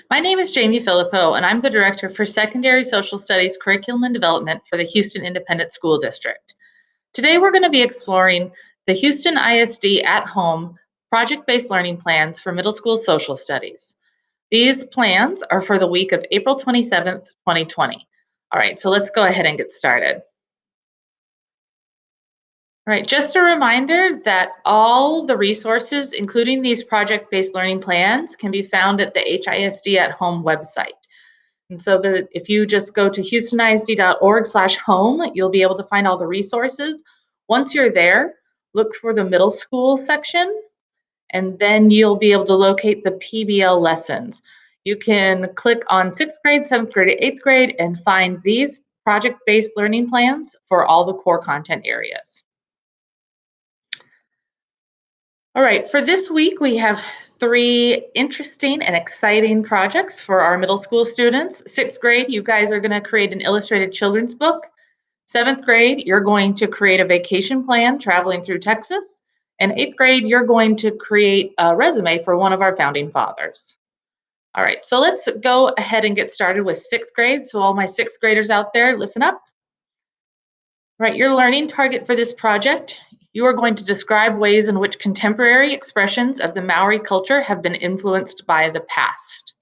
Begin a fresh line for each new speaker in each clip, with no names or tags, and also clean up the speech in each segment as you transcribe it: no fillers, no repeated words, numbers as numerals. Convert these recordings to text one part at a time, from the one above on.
My name is Jamie Filipow, and I'm the Director for Secondary Social Studies Curriculum and Development for the Houston Independent School District. Today, we're going to be exploring the Houston ISD at Home project-based learning plans for middle school social studies. These plans are for the week of April 27th, 2020. All right, so let's go ahead and get started. All right, just a reminder that all the resources, including these project-based learning plans, can be found at the HISD at Home website. And so if you just go to houstonisd.org/home, you'll be able to find all the resources. Once you're there, look for the middle school section, and then you'll be able to locate the PBL lessons. You can click on 6th grade, 7th grade, 8th grade, and find these project-based learning plans for all the core content areas. All right, for this week, we have 3 interesting and exciting projects for our middle school students. 6th grade, you guys are going to create an illustrated children's book. 7th grade, you're going to create a vacation plan traveling through Texas. And 8th grade, you're going to create a resume for one of our founding fathers. All right, so let's go ahead and get started with 6th grade. So all my 6th graders out there, listen up. All right, your learning target for this project, you are going to describe ways in which contemporary expressions of the Maori culture have been influenced by the past.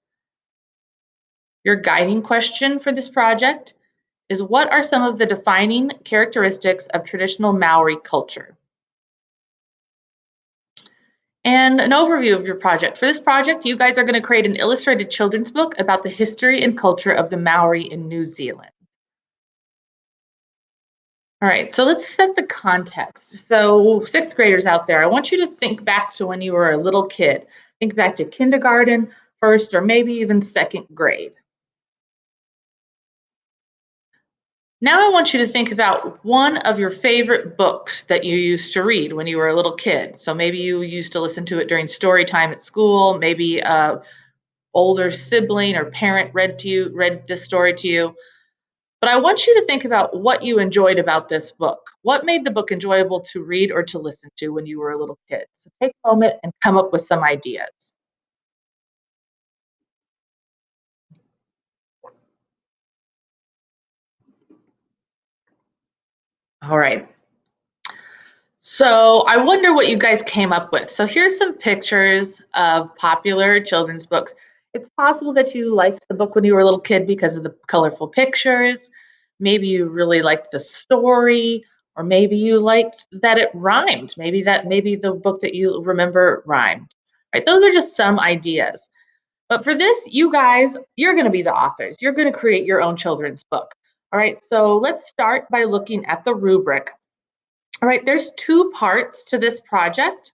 Your guiding question for this project is, what are some of the defining characteristics of traditional Maori culture? And an overview of your project. For this project, you guys are going to create an illustrated children's book about the history and culture of the Maori in New Zealand. All right, so let's set the context. So 6th graders out there, I want you to think back to when you were a little kid. Think back to kindergarten, 1st, or maybe even 2nd grade. Now I want you to think about one of your favorite books that you used to read when you were a little kid. So maybe you used to listen to it during story time at school, maybe an older sibling or parent read this story to you. But I want you to think about what you enjoyed about this book. What made the book enjoyable to read or to listen to when you were a little kid? So take a moment and come up with some ideas. All right. So I wonder what you guys came up with. So here's some pictures of popular children's books. It's possible that you liked the book when you were a little kid because of the colorful pictures. Maybe you really liked the story, or maybe you liked that it rhymed. Maybe the book that you remember rhymed. Right? Those are just some ideas. But for this, you guys, you're going to be the authors. You're going to create your own children's book. All right, so let's start by looking at the rubric. All right, there's 2 parts to this project.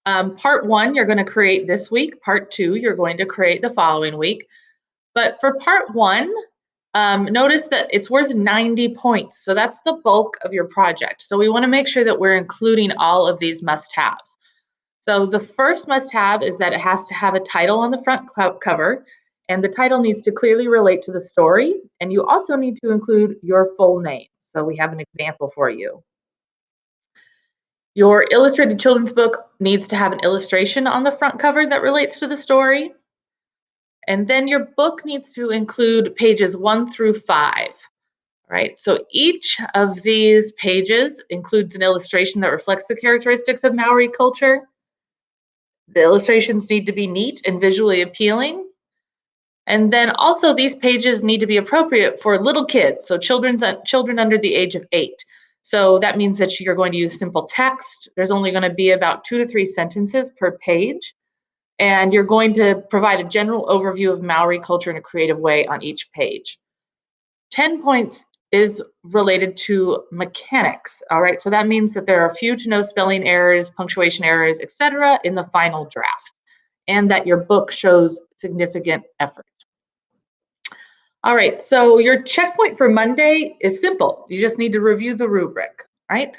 Part 1, you're going to create this week. Part 2, you're going to create the following week. But for part 1, notice that it's worth 90 points. So that's the bulk of your project. So we want to make sure that we're including all of these must-haves. So the first must-have is that it has to have a title on the front cover, and the title needs to clearly relate to the story. And you also need to include your full name. So we have an example for you. Your illustrated children's book needs to have an illustration on the front cover that relates to the story. And then your book needs to include pages 1 through 5. Right? So each of these pages includes an illustration that reflects the characteristics of Maori culture. The illustrations need to be neat and visually appealing. And then also these pages need to be appropriate for little kids, so children under the age of 8. So that means that you're going to use simple text. There's only going to be about 2 to 3 sentences per page. And you're going to provide a general overview of Maori culture in a creative way on each page. 10 points is related to mechanics. All right, so that means that there are few to no spelling errors, punctuation errors, etc. in the final draft, and that your book shows significant effort. All right, so your checkpoint for Monday is simple. You just need to review the rubric, right?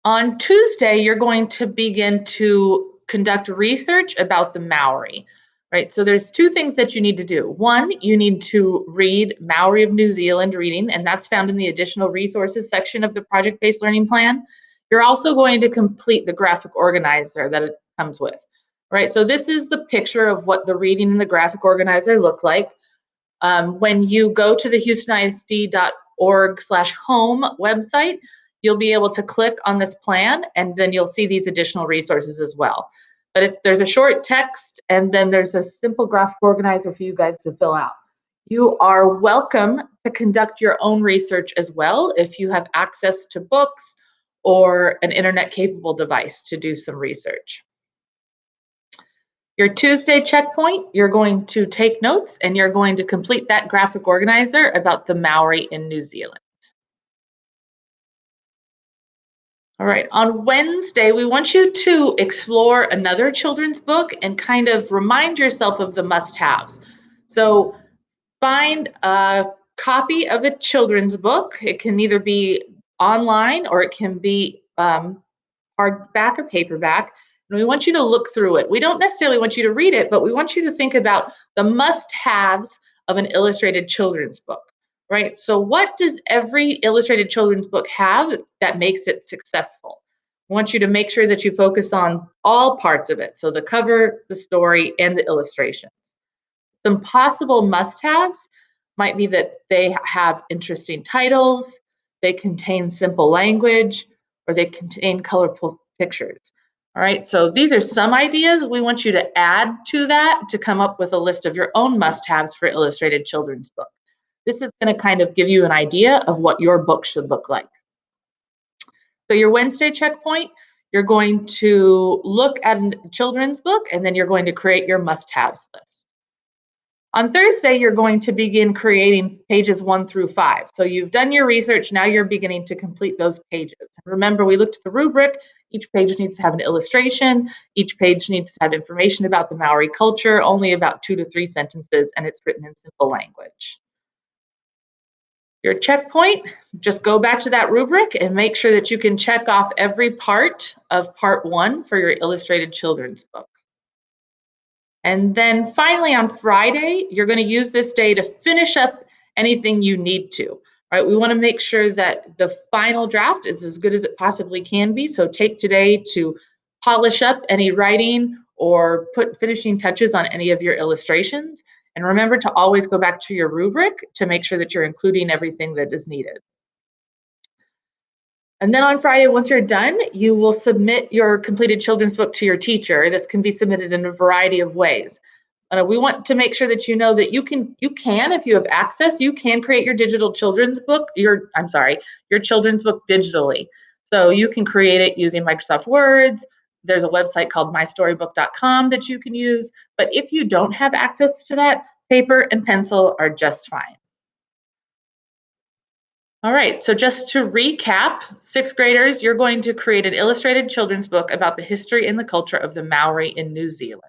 On Tuesday, you're going to begin to conduct research about the Maori, right? So there's 2 things that you need to do. 1, you need to read Maori of New Zealand reading, and that's found in the additional resources section of the project-based learning plan. You're also going to complete the graphic organizer that it comes with. right? So this is the picture of what the reading and the graphic organizer look like. When you go to the houstonisd.org/home website, you'll be able to click on this plan, and then you'll see these additional resources as well. But there's a short text, and then there's a simple graphic organizer for you guys to fill out. You are welcome to conduct your own research as well if you have access to books or an internet-capable device to do some research. Your Tuesday checkpoint, you're going to take notes and you're going to complete that graphic organizer about the Maori in New Zealand. All right, on Wednesday, we want you to explore another children's book and kind of remind yourself of the must-haves. So find a copy of a children's book. It can either be online or it can be hardback or paperback. And we want you to look through it. We don't necessarily want you to read it, but we want you to think about the must-haves of an illustrated children's book, right? So what does every illustrated children's book have that makes it successful? I want you to make sure that you focus on all parts of it. So the cover, the story, and the illustration. Some possible must-haves might be that they have interesting titles, they contain simple language, or they contain colorful pictures. All right, so these are some ideas. We want you to add to that to come up with a list of your own must-haves for illustrated children's book. This is going to kind of give you an idea of what your book should look like. So your Wednesday checkpoint, you're going to look at a children's book, and then you're going to create your must-haves list. On Thursday, you're going to begin creating pages 1 through 5. So you've done your research, now you're beginning to complete those pages. Remember, we looked at the rubric. Each page needs to have an illustration. Each page needs to have information about the Maori culture, only about 2 to 3 sentences, and it's written in simple language. Your checkpoint, just go back to that rubric and make sure that you can check off every part of part 1 for your illustrated children's book. And then finally on Friday, you're going to use this day to finish up anything you need to. Right? We want to make sure that the final draft is as good as it possibly can be. So take today to polish up any writing or put finishing touches on any of your illustrations. And remember to always go back to your rubric to make sure that you're including everything that is needed. And then on Friday, once you're done, you will submit your completed children's book to your teacher. This can be submitted in a variety of ways. We want to make sure that you know that you can, if you have access, you can create your digital children's book, your children's book digitally. So you can create it using Microsoft Words. There's a website called mystorybook.com that you can use. But if you don't have access to that, paper and pencil are just fine. All right, so just to recap, 6th graders, you're going to create an illustrated children's book about the history and the culture of the Maori in New Zealand.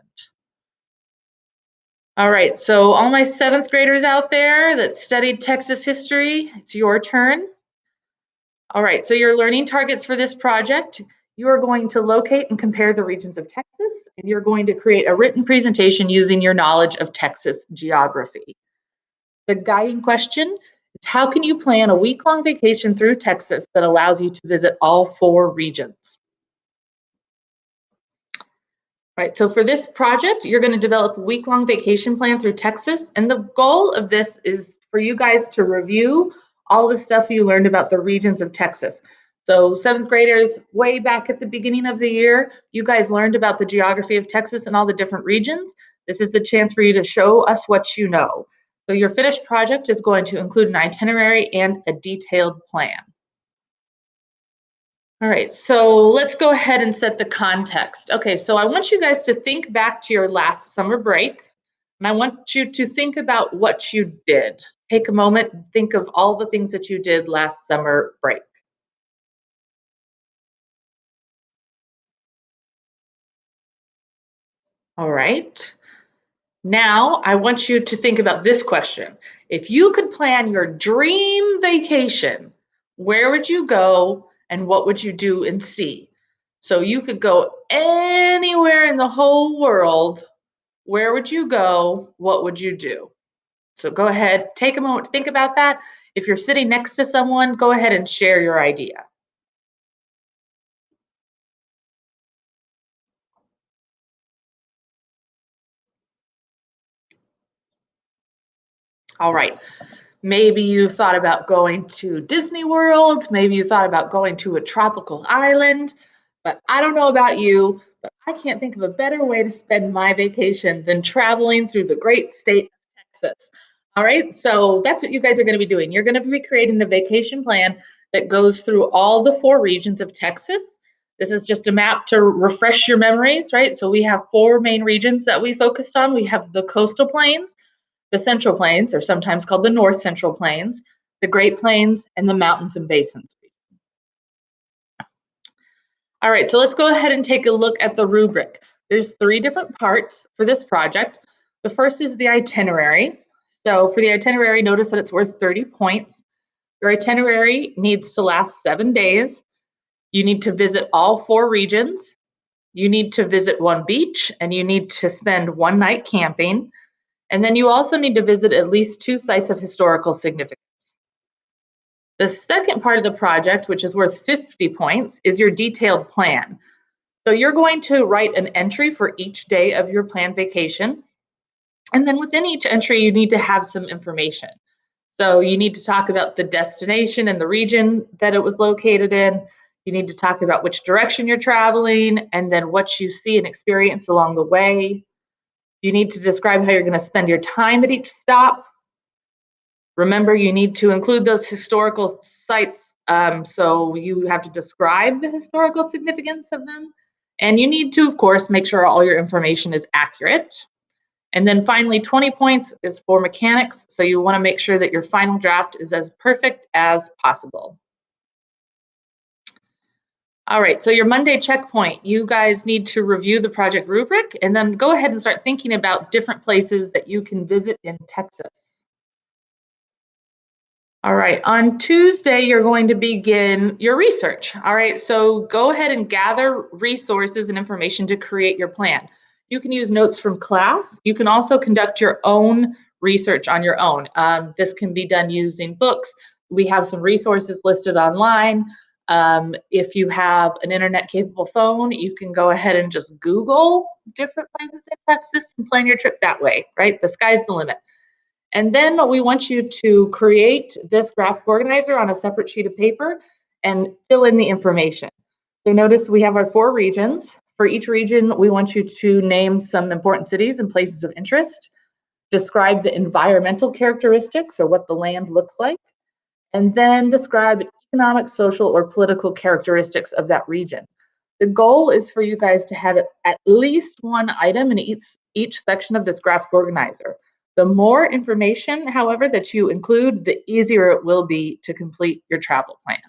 All right, so all my 7th graders out there that studied Texas history, it's your turn. All right, so your learning targets for this project, you are going to locate and compare the regions of Texas, and you're going to create a written presentation using your knowledge of Texas geography. The guiding question is, how can you plan a week-long vacation through Texas that allows you to visit all 4 regions? Right, so for this project, you're going to develop a week-long vacation plan through Texas, and the goal of this is for you guys to review all the stuff you learned about the regions of Texas. So 7th graders, way back at the beginning of the year, you guys learned about the geography of Texas and all the different regions. This is the chance for you to show us what you know. So your finished project is going to include an itinerary and a detailed plan. All right, so let's go ahead and set the context. Okay, so I want you guys to think back to your last summer break, and I want you to think about what you did. Take a moment and think of all the things that you did last summer break. All right. Now, I want you to think about this question. If you could plan your dream vacation, where would you go and what would you do and see? So you could go anywhere in the whole world. Where would you go? What would you do? So go ahead, take a moment to think about that. If you're sitting next to someone, go ahead and share your idea. All right. Maybe you thought about going to Disney World. Maybe you thought about going to a tropical island. But I don't know about you, but I can't think of a better way to spend my vacation than traveling through the great state of Texas. All right. So that's what you guys are going to be doing. You're going to be creating a vacation plan that goes through all the 4 regions of Texas. This is just a map to refresh your memories, right? So we have 4 main regions that we focused on. We have the coastal plains, the Central Plains, or sometimes called the North Central Plains, the Great Plains, and the mountains and basins. All right, so let's go ahead and take a look at the rubric. There's 3 different parts for this project. The first is the itinerary. So for the itinerary, notice that it's worth 30 points. Your itinerary needs to last 7 days. You need to visit all 4 regions. You need to visit 1 beach, and you need to spend 1 night camping. And then you also need to visit at least 2 sites of historical significance. The second part of the project, which is worth 50 points, is your detailed plan. So you're going to write an entry for each day of your planned vacation. And then within each entry, you need to have some information. So you need to talk about the destination and the region that it was located in. You need to talk about which direction you're traveling and then what you see and experience along the way. You need to describe how you're going to spend your time at each stop. Remember, you need to include those historical sites, so you have to describe the historical significance of them. And you need to, of course, make sure all your information is accurate. And then finally, 20 points is for mechanics, so you want to make sure that your final draft is as perfect as possible. All right, so your Monday checkpoint, you guys need to review the project rubric and then go ahead and start thinking about different places that you can visit in Texas. All right, on Tuesday, you're going to begin your research. All right, so go ahead and gather resources and information to create your plan. You can use notes from class. You can also conduct your own research on your own. This can be done using books. We have some resources listed online. If you have an internet-capable phone, you can go ahead and just Google different places in Texas and plan your trip that way, right? The sky's the limit. And then we want you to create this graphic organizer on a separate sheet of paper and fill in the information. So notice we have our 4 regions. For each region, we want you to name some important cities and places of interest, describe the environmental characteristics or what the land looks like, and then describe economic, social, or political characteristics of that region. The goal is for you guys to have at least 1 item in each section of this graphic organizer. The more information, however, that you include, the easier it will be to complete your travel plan.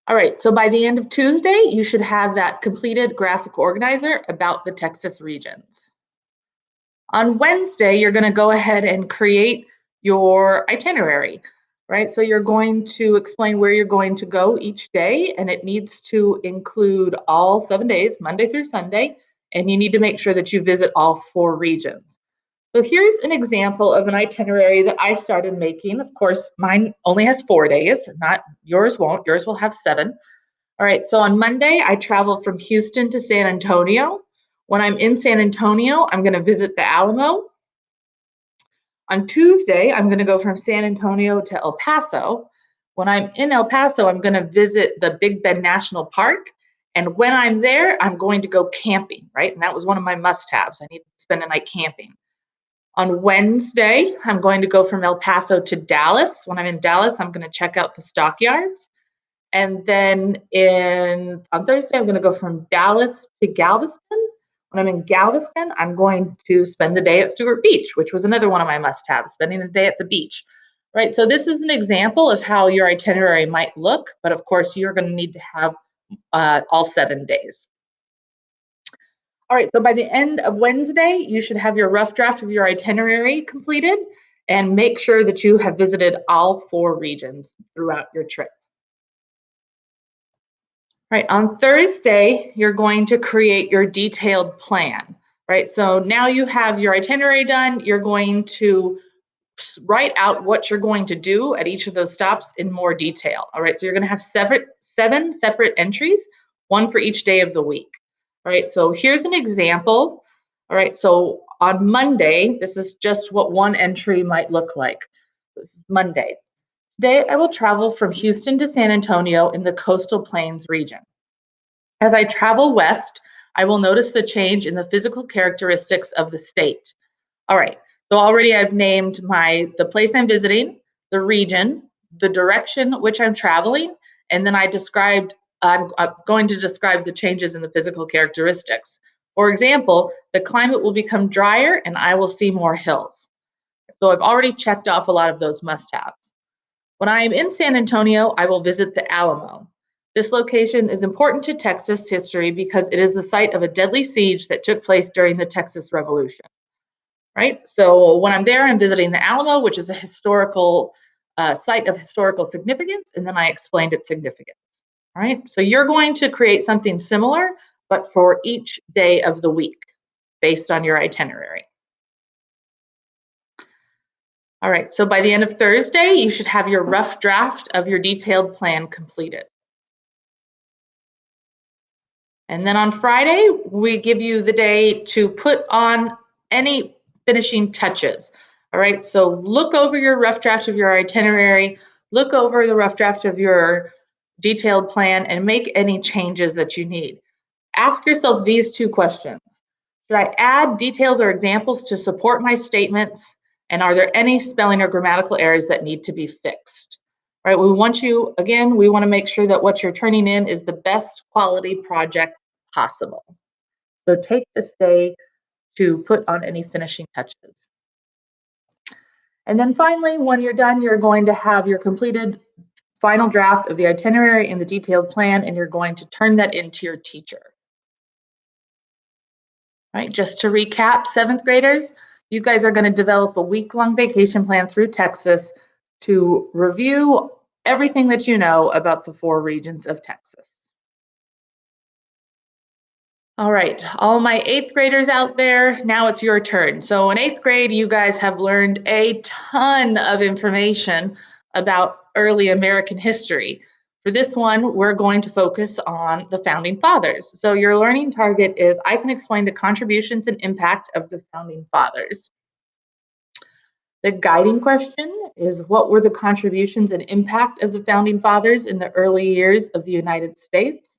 All right, so by the end of Tuesday, you should have that completed graphic organizer about the Texas regions. On Wednesday, you're going to go ahead and create your itinerary, right? So you're going to explain where you're going to go each day, and it needs to include all 7 days, Monday through Sunday, and you need to make sure that you visit all 4 regions. So here's an example of an itinerary that I started making. Of course, mine only has 4 days, not yours won't. Yours will have 7. All right, so on Monday, I travel from Houston to San Antonio. When I'm in San Antonio, I'm going to visit the Alamo. On Tuesday, I'm going to go from San Antonio to El Paso. When I'm in El Paso, I'm going to visit the Big Bend National Park. And when I'm there, I'm going to go camping, right? And that was one of my must-haves. I need to spend a night camping. On Wednesday, I'm going to go from El Paso to Dallas. When I'm in Dallas, I'm going to check out the stockyards. And then on Thursday, I'm going to go from Dallas to Galveston. When I'm in Galveston, I'm going to spend the day at Stewart Beach, which was another one of my must-haves, spending the day at the beach. Right, so this is an example of how your itinerary might look, but of course, you're going to need to have all 7 days. All right, so by the end of Wednesday, you should have your rough draft of your itinerary completed and make sure that you have visited all 4 regions throughout your trip. Right, on Thursday, you're going to create your detailed plan, right? So now you have your itinerary done, you're going to write out what you're going to do at each of those stops in more detail. All right, so you're going to have 7 separate entries, 1 for each day of the week. All right, so here's an example. All right, so on Monday, this is just what one entry might look like. This is Monday. Today, I will travel from Houston to San Antonio in the coastal plains region. As I travel west, I will notice the change in the physical characteristics of the state. All right, so already I've named the place I'm visiting, the region, the direction which I'm traveling, and then I'm going to describe the changes in the physical characteristics. For example, the climate will become drier and I will see more hills. So I've already checked off a lot of those must-haves. When I am in San Antonio, I will visit the Alamo. This location is important to Texas history because it is the site of a deadly siege that took place during the Texas Revolution. Right? So when I'm there, I'm visiting the Alamo, which is a historical site of historical significance, and then I explained its significance. All right? So you're going to create something similar, but for each day of the week based on your itinerary. All right, so by the end of Thursday, you should have your rough draft of your detailed plan completed. And then on Friday, we give you the day to put on any finishing touches. All right, so look over your rough draft of your itinerary, look over the rough draft of your detailed plan, and make any changes that you need. Ask yourself these two questions. Should I add details or examples to support my statements? And are there any spelling or grammatical errors that need to be fixed? All right, we want to make sure that what you're turning in is the best quality project possible. So take this day to put on any finishing touches. And then finally, when you're done, you're going to have your completed final draft of the itinerary and the detailed plan, and you're going to turn that into your teacher. All right, just to recap, 7th graders, you guys are going to develop a week-long vacation plan through Texas to review everything that you know about the 4 regions of Texas. All right, all my 8th graders out there, now it's your turn. So in 8th grade, you guys have learned a ton of information about early American history. For this one, we're going to focus on the Founding Fathers. So your learning target is, I can explain the contributions and impact of the Founding Fathers. The guiding question is, what were the contributions and impact of the Founding Fathers in the early years of the United States?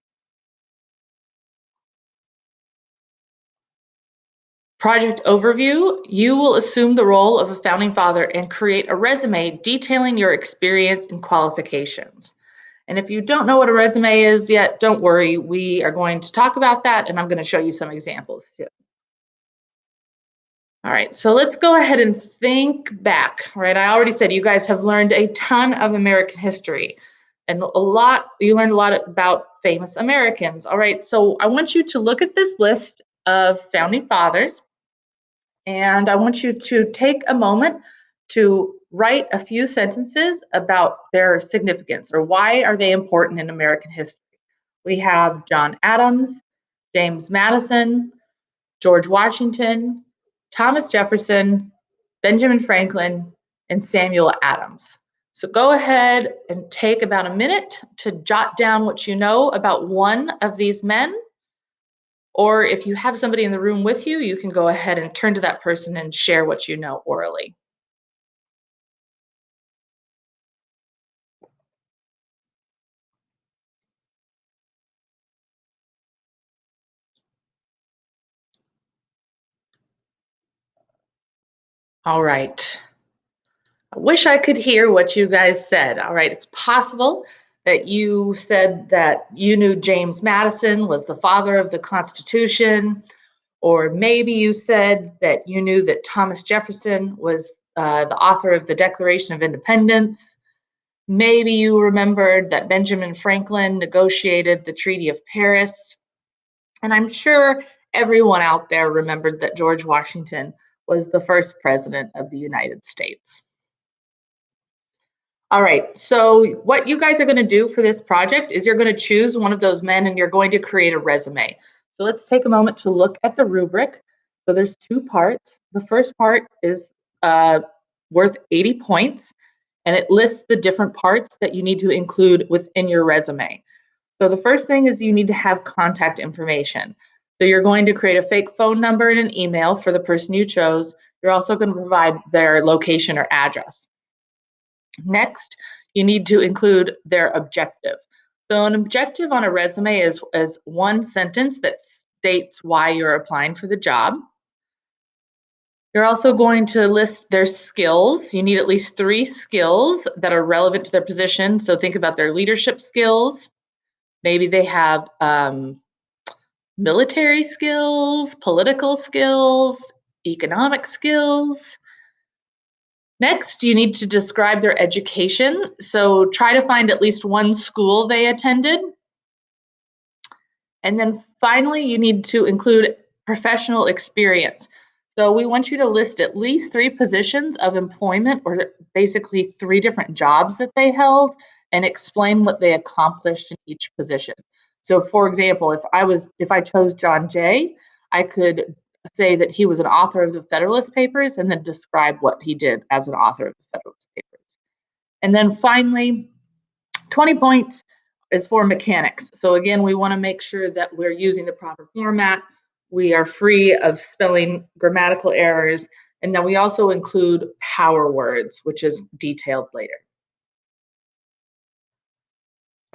Project overview, you will assume the role of a Founding Father and create a resume detailing your experience and qualifications. And if you don't know what a resume is yet, don't worry. We are going to talk about that, and I'm going to show you some examples too. All right, so let's go ahead and think back, right? I already said you guys have learned a ton of American history, and you learned a lot about famous Americans. All right, so I want you to look at this list of Founding Fathers, and I want you to take a moment to write a few sentences about their significance, or why are they important in American history. We have John Adams, James Madison, George Washington, Thomas Jefferson, Benjamin Franklin, and Samuel Adams. So go ahead and take about a minute to jot down what you know about one of these men. Or if you have somebody in the room with you, you can go ahead and turn to that person and share what you know orally. All right. I wish I could hear what you guys said. All right, it's possible that you said that you knew James Madison was the father of the Constitution, or maybe you said that you knew that Thomas Jefferson was the author of the Declaration of Independence. Maybe you remembered that Benjamin Franklin negotiated the Treaty of Paris. And I'm sure everyone out there remembered that George Washington was the first president of the United States. All right, so what you guys are going to do for this project is you're going to choose one of those men and you're going to create a resume. So let's take a moment to look at the rubric. So there's 2 parts. The first part is worth 80 points, and it lists the different parts that you need to include within your resume. So the first thing is you need to have contact information. So you're going to create a fake phone number and an email for the person you chose. You're also going to provide their location or address. Next, you need to include their objective. So an objective on a resume is one sentence that states why you're applying for the job. You're also going to list their skills. You need at least 3 skills that are relevant to their position. So think about their leadership skills. Maybe they have military skills, political skills, economic skills. Next, you need to describe their education. So try to find at least one school they attended. And then finally, you need to include professional experience. So we want you to list at least 3 positions of employment, or basically 3 different jobs that they held, and explain what they accomplished in each position. So for example, if I chose John Jay, I could say that he was an author of the Federalist Papers and then describe what he did as an author of the Federalist Papers. And then finally, 20 points is for mechanics. So again, we want to make sure that we're using the proper format. We are free of spelling grammatical errors. And then we also include power words, which is detailed later.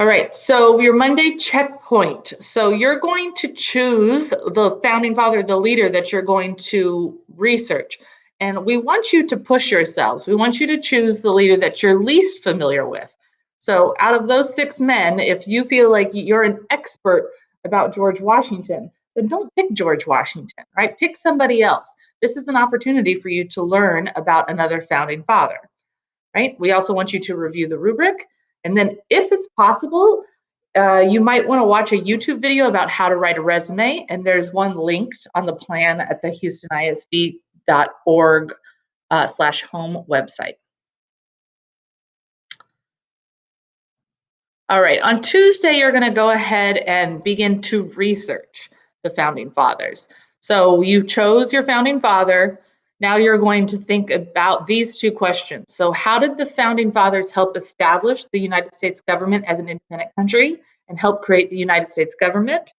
All right, so your Monday checkpoint. So you're going to choose the founding father, the leader that you're going to research. And we want you to push yourselves. We want you to choose the leader that you're least familiar with. So out of those 6 men, if you feel like you're an expert about George Washington, then don't pick George Washington, right? Pick somebody else. This is an opportunity for you to learn about another founding father, right? We also want you to review the rubric. And then if it's possible, you might want to watch a YouTube video about how to write a resume. And there's one linked on the plan at the houstonisd.org/home website. All right, on Tuesday, you're going to go ahead and begin to research the founding fathers. So you chose your founding father. Now you're going to think about these 2 questions. So how did the founding fathers help establish the United States government as an independent country and help create the United States government?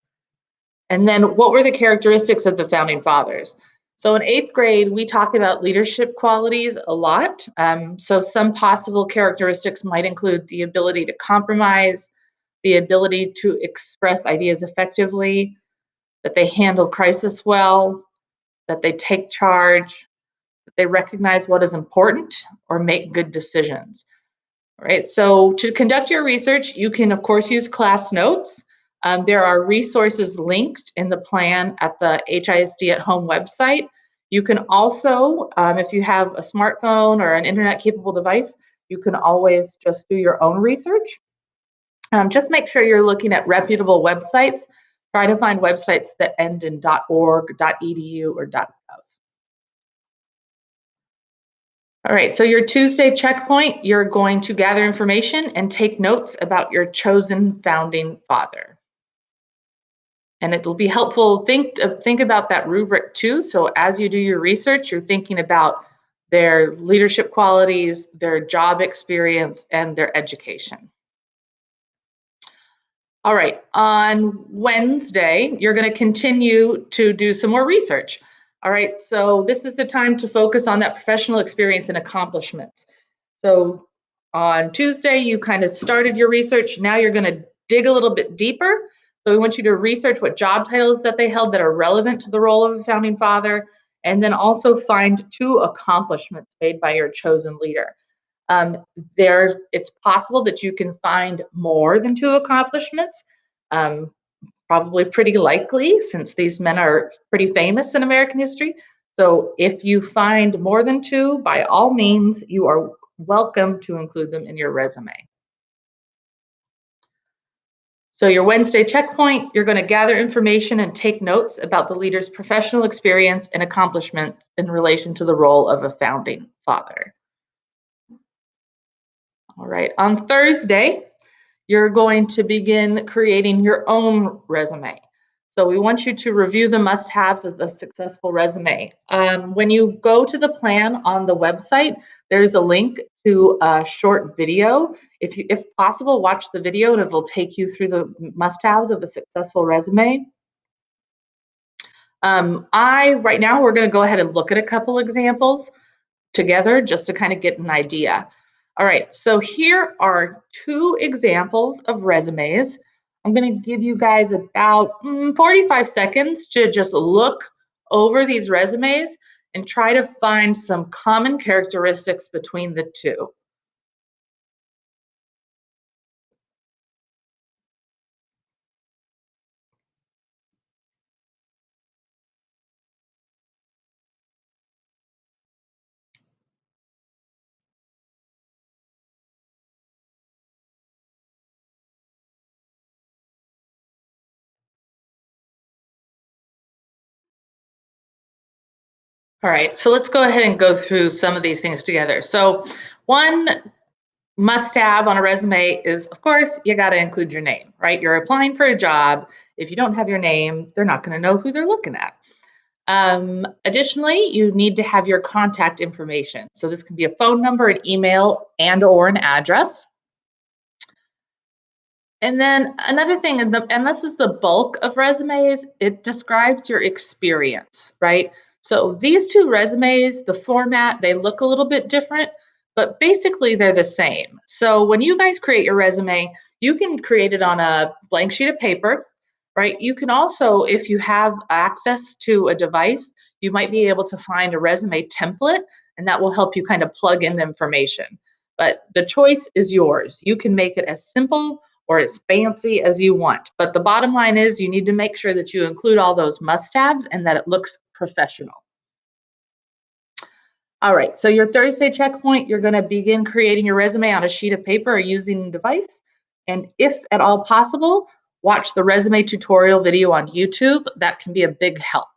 And then what were the characteristics of the founding fathers? So in 8th grade, we talked about leadership qualities a lot. So some possible characteristics might include the ability to compromise, the ability to express ideas effectively, that they handle crisis well, that they take charge, that they recognize what is important, or make good decisions. All right, so to conduct your research, you can, of course, use class notes. There are resources linked in the plan at the HISD at Home website. You can also, if you have a smartphone or an internet-capable device, you can always just do your own research. Just make sure you're looking at reputable websites. Try to find websites that end in .org, .edu, or .gov. All right, so your Tuesday checkpoint, you're going to gather information and take notes about your chosen founding father. And it will be helpful, think about that rubric too. So as you do your research, you're thinking about their leadership qualities, their job experience, and their education. All right, on Wednesday, you're going to continue to do some more research. All right, so this is the time to focus on that professional experience and accomplishments. So on Tuesday, you kind of started your research. Now you're going to dig a little bit deeper. So we want you to research what job titles that they held that are relevant to the role of a founding father, and then also find 2 accomplishments made by your chosen leader. It's possible that you can find more than 2 accomplishments, probably pretty likely since these men are pretty famous in American history. So if you find more than 2, by all means, you are welcome to include them in your resume. So your Wednesday checkpoint, you're going to gather information and take notes about the leader's professional experience and accomplishments in relation to the role of a founding father. All right, on Thursday, you're going to begin creating your own resume. So we want you to review the must-haves of the successful resume. When you go to the plan on the website, there's a link to a short video. If possible, watch the video and it'll take you through the must-haves of a successful resume. Right now, we're going to go ahead and look at a couple examples together just to kind of get an idea. All right, so here are two examples of resumes. I'm going to give you guys about 45 seconds to just look over these resumes and try to find some common characteristics between the two. All right, so let's go ahead and go through some of these things together. So one must have on a resume is, of course, you got to include your name, right? You're applying for a job. If you don't have your name, they're not going to know who they're looking at. Additionally, you need to have your contact information. So this can be a phone number, an email, and or an address. And then another thing, and this is the bulk of resumes, it describes your experience, right? So these two resumes, the format, they look a little bit different, but basically they're the same. So when you guys create your resume, you can create it on a blank sheet of paper, right? You can also, if you have access to a device, you might be able to find a resume template, and that will help you kind of plug in the information. But the choice is yours. You can make it as simple or as fancy as you want. But the bottom line is you need to make sure that you include all those must-haves and that it looks professional. All right, so your Thursday checkpoint, you're going to begin creating your resume on a sheet of paper or using a device. And if at all possible, watch the resume tutorial video on YouTube. That can be a big help.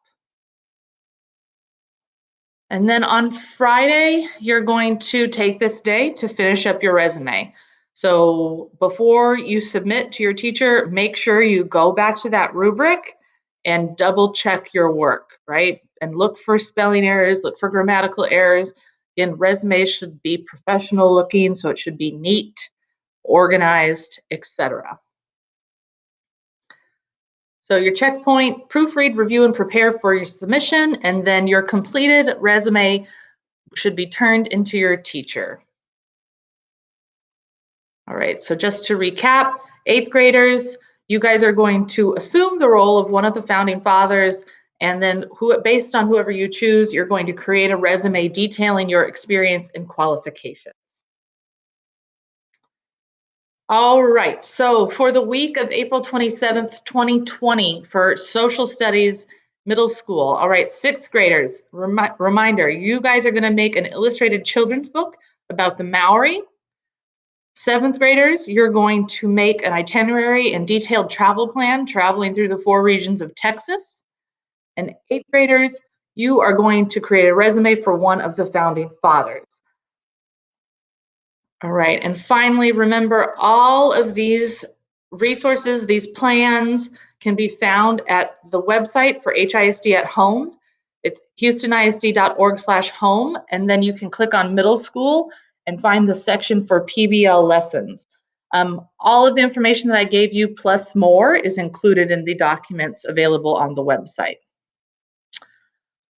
And then on Friday, you're going to take this day to finish up your resume. So before you submit to your teacher, make sure you go back to that rubric and double check your work, right? And look for spelling errors, look for grammatical errors. Again, resumes should be professional looking, so it should be neat, organized, etc. So your checkpoint, proofread, review, and prepare for your submission, and then your completed resume should be turned into your teacher. All right, so just to recap, 8th graders, you guys are going to assume the role of one of the founding fathers, and then based on whoever you choose, you're going to create a resume detailing your experience and qualifications. All right, so for the week of April 27th, 2020 for social studies middle school, all right, 6th graders, reminder, you guys are gonna make an illustrated children's book about the Maori. 7th graders, you're going to make an itinerary and detailed travel plan traveling through the 4 regions of Texas. And 8th graders, you are going to create a resume for one of the founding fathers. All right, and finally, remember all of these resources, these plans can be found at the website for HISD at home. It's houstonisd.org/home, and then you can click on middle school and find the section for PBL lessons. All of the information that I gave you plus more is included in the documents available on the website.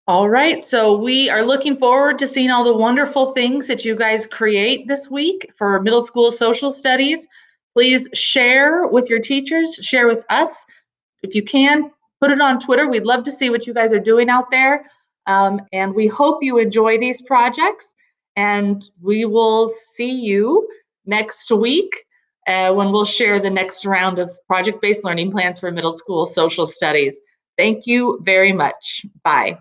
All right, so we are looking forward to seeing all the wonderful things that you guys create this week for middle school social studies. Please share with your teachers, share with us. If you can, put it on Twitter. We'd love to see what you guys are doing out there. And we hope you enjoy these projects. And we will see you next week when we'll share the next round of project-based learning plans for middle school social studies. Thank you very much. Bye.